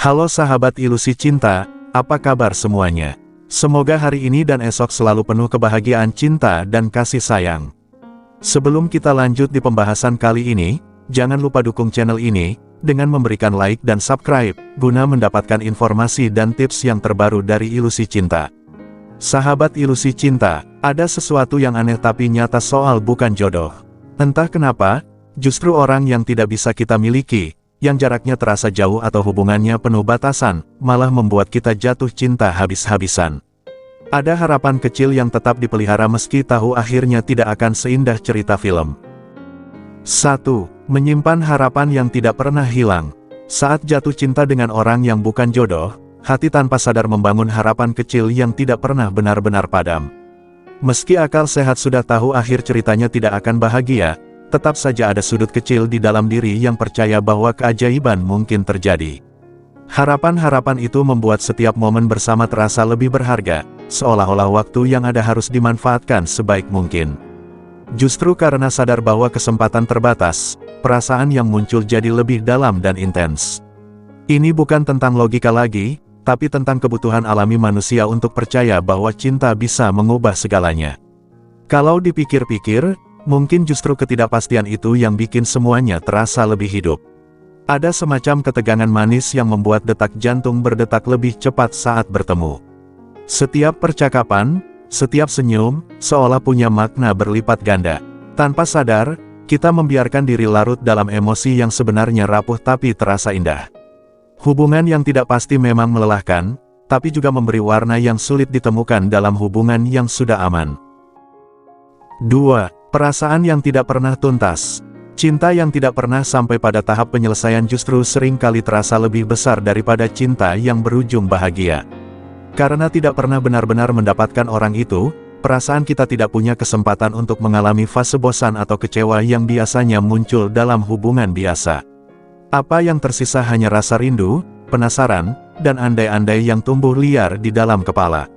Halo sahabat ilusi cinta, apa kabar semuanya? Semoga hari ini dan esok selalu penuh kebahagiaan cinta dan kasih sayang. Sebelum kita lanjut di pembahasan kali ini, jangan lupa dukung channel ini dengan memberikan like dan subscribe, guna mendapatkan informasi dan tips yang terbaru dari ilusi cinta. Sahabat ilusi cinta, ada sesuatu yang aneh tapi nyata soal bukan jodoh. Entah kenapa, justru orang yang tidak bisa kita miliki, yang jaraknya terasa jauh atau hubungannya penuh batasan, malah membuat kita jatuh cinta habis-habisan. Ada harapan kecil yang tetap dipelihara meski tahu akhirnya tidak akan seindah cerita film. 1. Menyimpan harapan yang tidak pernah hilang. Saat jatuh cinta dengan orang yang bukan jodoh, hati tanpa sadar membangun harapan kecil yang tidak pernah benar-benar padam. Meski akal sehat sudah tahu akhir ceritanya tidak akan bahagia, tetap saja ada sudut kecil di dalam diri yang percaya bahwa keajaiban mungkin terjadi. Harapan-harapan itu membuat setiap momen bersama terasa lebih berharga, seolah-olah waktu yang ada harus dimanfaatkan sebaik mungkin. Justru karena sadar bahwa kesempatan terbatas, perasaan yang muncul jadi lebih dalam dan intens. Ini bukan tentang logika lagi, tapi tentang kebutuhan alami manusia untuk percaya bahwa cinta bisa mengubah segalanya. Kalau dipikir-pikir, mungkin justru ketidakpastian itu yang bikin semuanya terasa lebih hidup. Ada semacam ketegangan manis yang membuat detak jantung berdetak lebih cepat saat bertemu. Setiap percakapan, setiap senyum, seolah punya makna berlipat ganda. Tanpa sadar, kita membiarkan diri larut dalam emosi yang sebenarnya rapuh tapi terasa indah. Hubungan yang tidak pasti memang melelahkan, tapi juga memberi warna yang sulit ditemukan dalam hubungan yang sudah aman. 2. Perasaan yang tidak pernah tuntas. Cinta yang tidak pernah sampai pada tahap penyelesaian justru sering kali terasa lebih besar daripada cinta yang berujung bahagia. Karena tidak pernah benar-benar mendapatkan orang itu, perasaan kita tidak punya kesempatan untuk mengalami fase bosan atau kecewa yang biasanya muncul dalam hubungan biasa. Apa yang tersisa hanya rasa rindu, penasaran, dan andai-andai yang tumbuh liar di dalam kepala.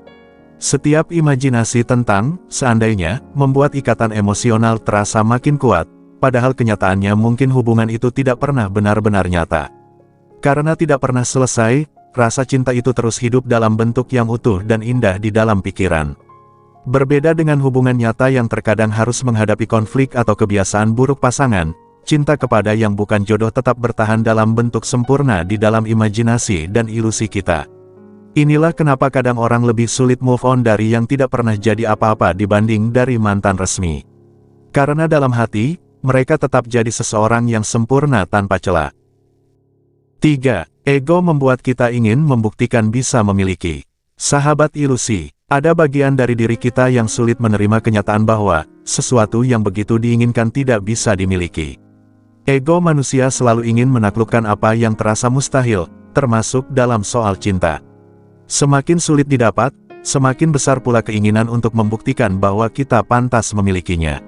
Setiap imajinasi tentang seandainya membuat ikatan emosional terasa makin kuat, padahal kenyataannya mungkin hubungan itu tidak pernah benar-benar nyata. Karena tidak pernah selesai, rasa cinta itu terus hidup dalam bentuk yang utuh dan indah di dalam pikiran. Berbeda dengan hubungan nyata yang terkadang harus menghadapi konflik atau kebiasaan buruk pasangan, cinta kepada yang bukan jodoh tetap bertahan dalam bentuk sempurna di dalam imajinasi dan ilusi kita. Inilah kenapa kadang orang lebih sulit move on dari yang tidak pernah jadi apa-apa dibanding dari mantan resmi. Karena dalam hati, mereka tetap jadi seseorang yang sempurna tanpa celah. 3. Ego membuat kita ingin membuktikan bisa memiliki. Sahabat ilusi, ada bagian dari diri kita yang sulit menerima kenyataan bahwa sesuatu yang begitu diinginkan tidak bisa dimiliki. Ego manusia selalu ingin menaklukkan apa yang terasa mustahil, termasuk dalam soal cinta. Semakin sulit didapat, semakin besar pula keinginan untuk membuktikan bahwa kita pantas memilikinya.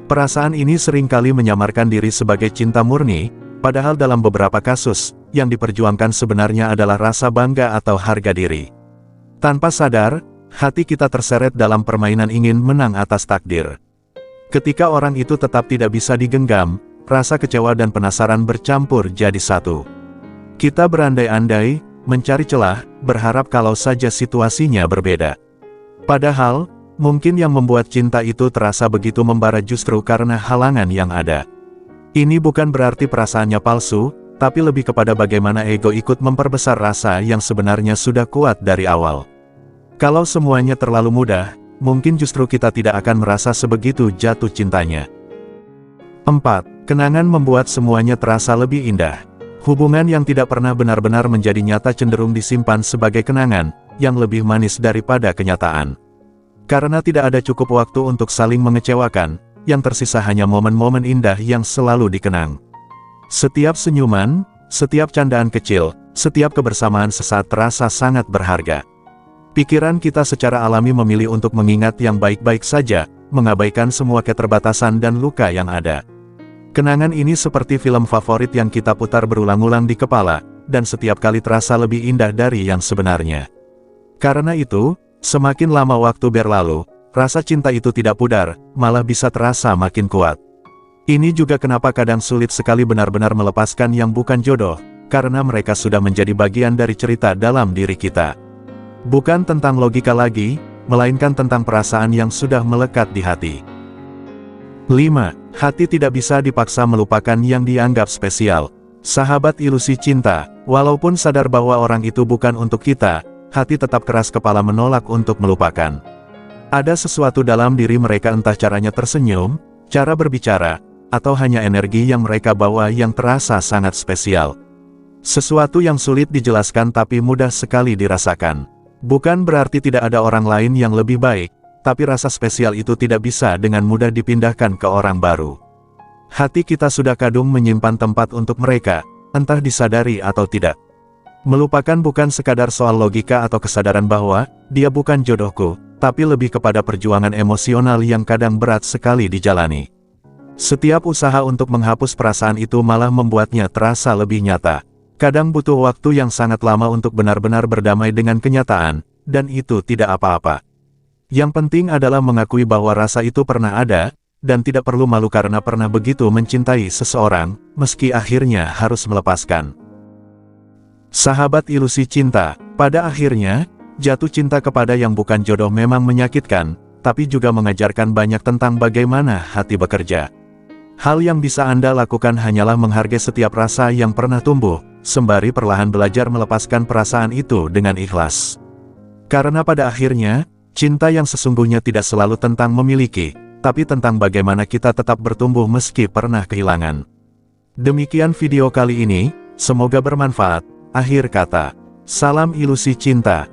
Perasaan ini seringkali menyamarkan diri sebagai cinta murni, padahal dalam beberapa kasus, yang diperjuangkan sebenarnya adalah rasa bangga atau harga diri. Tanpa sadar, hati kita terseret dalam permainan ingin menang atas takdir. Ketika orang itu tetap tidak bisa digenggam, rasa kecewa dan penasaran bercampur jadi satu. Kita berandai-andai, mencari celah, berharap kalau saja situasinya berbeda. Padahal, mungkin yang membuat cinta itu terasa begitu membara justru karena halangan yang ada. Ini bukan berarti perasaannya palsu, tapi lebih kepada bagaimana ego ikut memperbesar rasa yang sebenarnya sudah kuat dari awal. Kalau semuanya terlalu mudah, mungkin justru kita tidak akan merasa sebegitu jatuh cintanya. 4. Kenangan membuat semuanya terasa lebih indah. Hubungan yang tidak pernah benar-benar menjadi nyata cenderung disimpan sebagai kenangan, yang lebih manis daripada kenyataan. Karena tidak ada cukup waktu untuk saling mengecewakan, yang tersisa hanya momen-momen indah yang selalu dikenang. Setiap senyuman, setiap candaan kecil, setiap kebersamaan sesaat terasa sangat berharga. Pikiran kita secara alami memilih untuk mengingat yang baik-baik saja, mengabaikan semua keterbatasan dan luka yang ada. Kenangan ini seperti film favorit yang kita putar berulang-ulang di kepala, dan setiap kali terasa lebih indah dari yang sebenarnya. Karena itu, semakin lama waktu berlalu, rasa cinta itu tidak pudar, malah bisa terasa makin kuat. Ini juga kenapa kadang sulit sekali benar-benar melepaskan yang bukan jodoh, karena mereka sudah menjadi bagian dari cerita dalam diri kita. Bukan tentang logika lagi, melainkan tentang perasaan yang sudah melekat di hati. 5. Hati tidak bisa dipaksa melupakan yang dianggap spesial. Sahabat ilusi cinta, walaupun sadar bahwa orang itu bukan untuk kita, hati tetap keras kepala menolak untuk melupakan. Ada sesuatu dalam diri mereka, entah caranya tersenyum, cara berbicara, atau hanya energi yang mereka bawa yang terasa sangat spesial. Sesuatu yang sulit dijelaskan tapi mudah sekali dirasakan. Bukan berarti tidak ada orang lain yang lebih baik, tapi rasa spesial itu tidak bisa dengan mudah dipindahkan ke orang baru. Hati kita sudah kadung menyimpan tempat untuk mereka, entah disadari atau tidak. Melupakan bukan sekadar soal logika atau kesadaran bahwa dia bukan jodohku, tapi lebih kepada perjuangan emosional yang kadang berat sekali dijalani. Setiap usaha untuk menghapus perasaan itu malah membuatnya terasa lebih nyata. Kadang butuh waktu yang sangat lama untuk benar-benar berdamai dengan kenyataan, dan itu tidak apa-apa. Yang penting adalah mengakui bahwa rasa itu pernah ada, dan tidak perlu malu karena pernah begitu mencintai seseorang, meski akhirnya harus melepaskan. Sahabat ilusi cinta, pada akhirnya, jatuh cinta kepada yang bukan jodoh memang menyakitkan, tapi juga mengajarkan banyak tentang bagaimana hati bekerja. Hal yang bisa Anda lakukan hanyalah menghargai setiap rasa yang pernah tumbuh, sembari perlahan belajar melepaskan perasaan itu dengan ikhlas. Karena pada akhirnya, cinta yang sesungguhnya tidak selalu tentang memiliki, tapi tentang bagaimana kita tetap bertumbuh meski pernah kehilangan. Demikian video kali ini, semoga bermanfaat. Akhir kata, salam ilusi cinta.